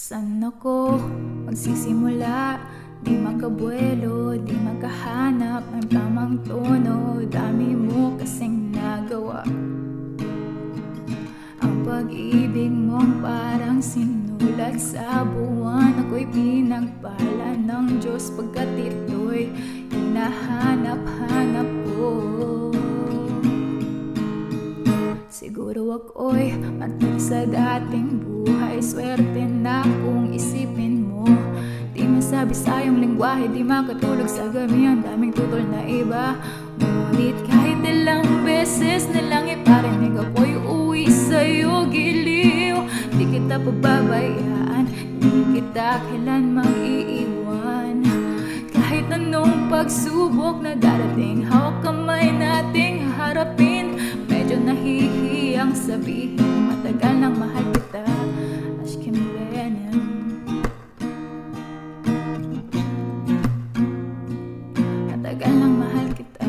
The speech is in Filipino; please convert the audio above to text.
Saan ako magsisimula? Di makabuelo, di makahanap ng tamang tono. Dami mo kasing nagawa. Ang pag-ibig mong parang sinulat sa buwan. Ako'y pinagpala ng Diyos pagkat ito'y hinahanap-hanap ko. Siguro ako'y matal sa dating buhay. Swerte na kung isipin mo. Di masabi sa iyong lingwahe, di makatulog sa gabi. Ang daming tutol na iba. Ngunit kahit ilang beses na lang iparinig, ako'y uwi sa'yo giliw. Di kita pababayaan, di kita kailan mag-iiwan. Kahit anong pagsubok na darating, hawak kamay nating harapin. Medyo nahihiyang sabihin, matagal nang mahal kita. Aşkım benim. Matagal nang mahal kita.